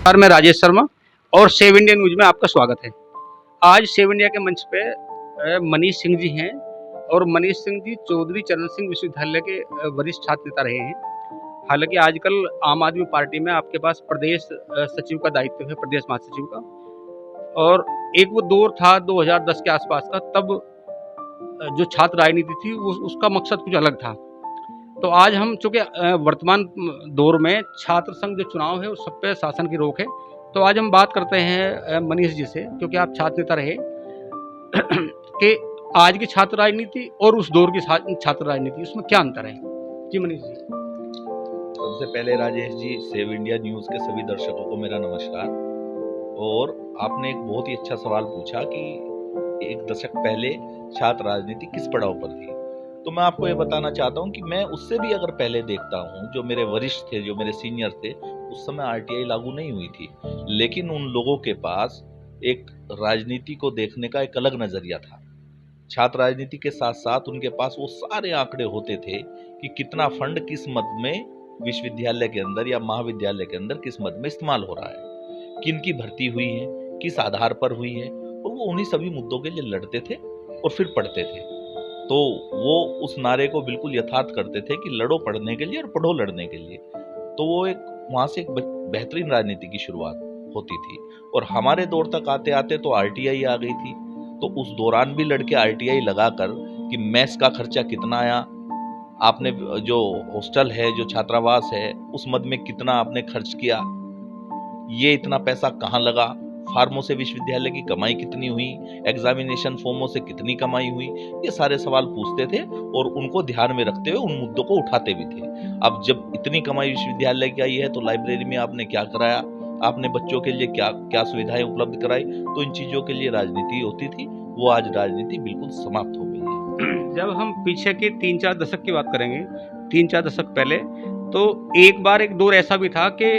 नमस्कार, मैं राजेश शर्मा और सेव इंडिया न्यूज में आपका स्वागत है। आज सेव इंडिया के मंच पे मनीष सिंह जी हैं और मनीष सिंह जी चौधरी चरण सिंह विश्वविद्यालय के वरिष्ठ छात्र नेता रहे हैं। हालांकि आजकल आम आदमी पार्टी में आपके पास प्रदेश सचिव का दायित्व है, प्रदेश महासचिव का, और एक वो दौर था 2010 के आसपास का, तब जो छात्र राजनीति थी उसका मकसद कुछ अलग था। तो आज हम चूंकि वर्तमान दौर में छात्र संघ जो चुनाव है उस सब पे शासन की रोक है, तो आज हम बात करते हैं मनीष जी से, क्योंकि आप छात्र नेता रहे कि आज की छात्र राजनीति और उस दौर की छात्र राजनीति, उसमें क्या अंतर है? जी मनीष जी। सबसे पहले Rajesh ji, save India news के सभी दर्शकों को मेरा नमस्कार। और आपने एक बहुत ही अच्छा सवाल पूछा कि एक दशक पहले छात्र राजनीति किस पड़ाव पर थी। तो मैं आपको ये बताना चाहता हूँ कि मैं उससे भी अगर पहले देखता हूँ, जो मेरे वरिष्ठ थे, जो मेरे सीनियर थे, उस समय आरटीआई लागू नहीं हुई थी, लेकिन उन लोगों के पास एक राजनीति को देखने का एक अलग नजरिया था। छात्र राजनीति के साथ साथ उनके पास वो सारे आंकड़े होते थे कि कितना फंड किस मद में विश्वविद्यालय के अंदर या महाविद्यालय के अंदर किस मद में इस्तेमाल हो रहा है, किन की भर्ती हुई है, किस आधार पर हुई है, और वो उन्हीं सभी मुद्दों के लिए लड़ते थे और फिर पढ़ते थे। तो वो उस नारे को बिल्कुल यथार्थ करते थे कि लड़ो पढ़ने के लिए और पढ़ो लड़ने के लिए। तो वो एक वहां से एक बेहतरीन राजनीति की शुरुआत होती थी। और हमारे दौर तक आते आते तो आरटीआई आ गई थी। तो उस दौरान भी लड़के आरटीआई लगाकर कि मेस का खर्चा कितना आया, आपने जो हॉस्टल है, जो छात्रावास है, उस मद में कितना आपने खर्च किया, ये इतना पैसा कहाँ लगा, फार्मों से विश्वविद्यालय की कमाई कितनी हुई, एग्जामिनेशन फॉर्मों से कितनी कमाई हुई, ये सारे सवाल पूछते थे और उनको ध्यान में रखते हुए उन मुद्दों को उठाते भी थे। अब जब इतनी कमाई विश्वविद्यालय की आई है तो लाइब्रेरी में आपने क्या कराया, आपने बच्चों के लिए क्या क्या सुविधाएं उपलब्ध कराई, तो इन चीजों के लिए राजनीति होती थी। वो आज राजनीति बिल्कुल समाप्त हो गई है। जब हम पीछे के 3-4 दशक की बात करेंगे, 3-4 दशक पहले, तो एक बार एक दौर ऐसा भी था कि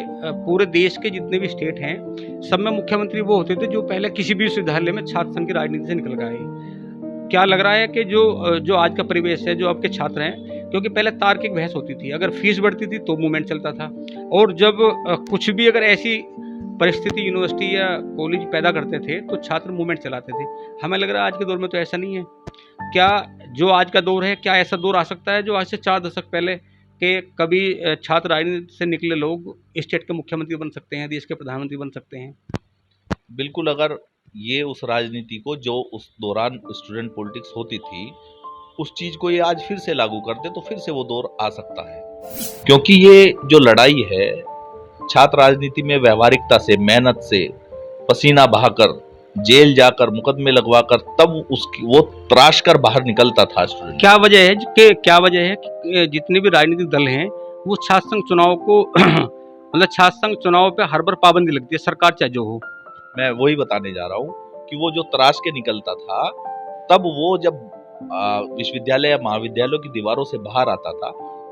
पूरे देश के जितने भी स्टेट हैं, सब में मुख्यमंत्री वो होते थे जो पहले किसी भी विश्वविद्यालय में छात्र संघ की राजनीति से निकल गए। क्या लग रहा है कि जो आज का परिवेश है, जो आपके छात्र हैं, क्योंकि पहले तार्किक बहस होती थी, अगर फीस बढ़ती थी तो मूवमेंट चलता था, और जब कुछ भी अगर ऐसी परिस्थिति यूनिवर्सिटी या कॉलेज पैदा करते थे तो छात्र मूवमेंट चलाते थे। हमें लग रहा है आज के दौर में तो ऐसा नहीं है। क्या जो आज का दौर है, क्या ऐसा दौर आ सकता है जो आज से 4 दशक पहले कि कभी छात्र राजनीति से निकले लोग स्टेट के मुख्यमंत्री बन सकते हैं, देश के प्रधानमंत्री बन सकते हैं? बिल्कुल। अगर ये उस राजनीति को जो उस दौरान स्टूडेंट पॉलिटिक्स होती थी, उस चीज को ये आज फिर से लागू करते तो फिर से वो दौर आ सकता है। क्योंकि ये जो लड़ाई है छात्र राजनीति में, व्यवहारिकता से, मेहनत से, पसीना बहाकर, जेल जाकर, मुकदमे लगवाकर, तब उसकी वो तराश कर बाहर निकलता था स्टूडेंट। क्या वजह है कि जितने भी राजनीतिक दल हैं वो छात्र संघ चुनाव को मतलब छात्र संघ चुनाव पे हर बार पाबंदी लगती है, सरकार चाहे जो हो। मैं वही बताने जा रहा हूँ कि वो जो तराश के निकलता था, तब वो जब विश्वविद्यालय या महाविद्यालयों की दीवारों से बाहर आता था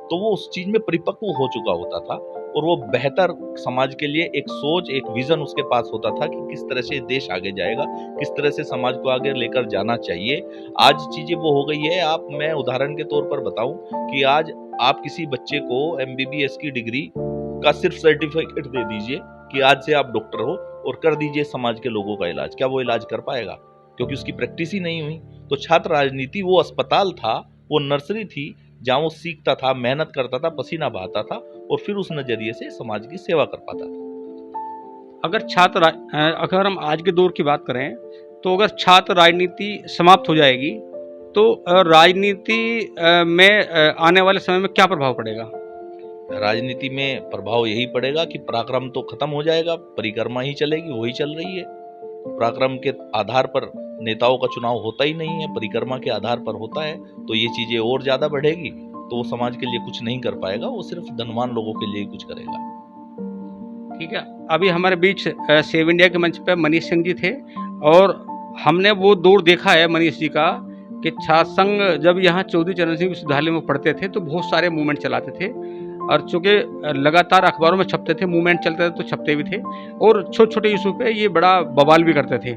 तो वो उस चीज में परिपक्व हो चुका होता था और वो बेहतर समाज के लिए एक सोच, एक विजन उसके पास होता था कि किस तरह से देश आगे जाएगा, किस तरह से समाज को आगे लेकर जाना चाहिए। आज चीजें वो हो गई है। मैं उदाहरण के तौर पर बताऊं कि आज आप किसी बच्चे को एमबीबीएस की डिग्री का सिर्फ सर्टिफिकेट दे दीजिए कि आज से आप डॉक्टर हो और कर दीजिए समाज के लोगों का इलाज, क्या वो इलाज कर पाएगा? क्योंकि उसकी प्रैक्टिस ही नहीं हुई। तो छात्र राजनीति वो अस्पताल था, वो नर्सरी थी जहाँ वो सीखता था, मेहनत करता था, पसीना बहाता था और फिर उस नजरिए से समाज की सेवा कर पाता था। अगर हम आज के दौर की बात करें तो अगर छात्र राजनीति समाप्त हो जाएगी तो राजनीति में आने वाले समय में क्या प्रभाव पड़ेगा? राजनीति में प्रभाव यही पड़ेगा कि पराक्रम तो खत्म हो जाएगा, परिक्रमा ही चलेगी, वही चल रही है। पराक्रम के आधार पर नेताओं का चुनाव होता ही नहीं है, परिक्रमा के आधार पर होता है। तो ये चीजें और ज्यादा बढ़ेगी तो वो समाज के लिए कुछ नहीं कर पाएगा, वो सिर्फ धनवान लोगों के लिए कुछ करेगा। ठीक है, अभी हमारे बीच सेव इंडिया के मंच पे मनीष सिंह जी थे और हमने वो दौर देखा है मनीष जी का कि छात्र संघ जब यहाँ चौधरी चरण सिंह विश्वविद्यालय में पढ़ते थे तो बहुत सारे मूवमेंट चलाते थे, और चूँकि लगातार अखबारों में छपते थे, मूवमेंट चलते थे तो छपते भी थे, और छोटे छोटे इशू पे ये बड़ा बवाल भी करते थे।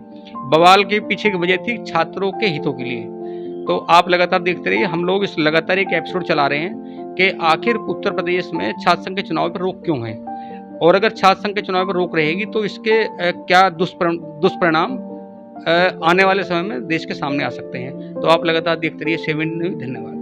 बवाल के पीछे की वजह थी छात्रों के हितों के लिए। तो आप लगातार देखते रहिए, हम लोग इस लगातार एक एपिसोड चला रहे हैं कि आखिर उत्तर प्रदेश में छात्र संघ के चुनाव पर रोक क्यों है। और अगर छात्र संघ के चुनाव पर रोक रहेगी तो इसके क्या दुष्परिणाम आने वाले समय में देश के सामने आ सकते हैं। तो आप लगातार देखते रहिए 7 इंडिया न्यूज़। धन्यवाद।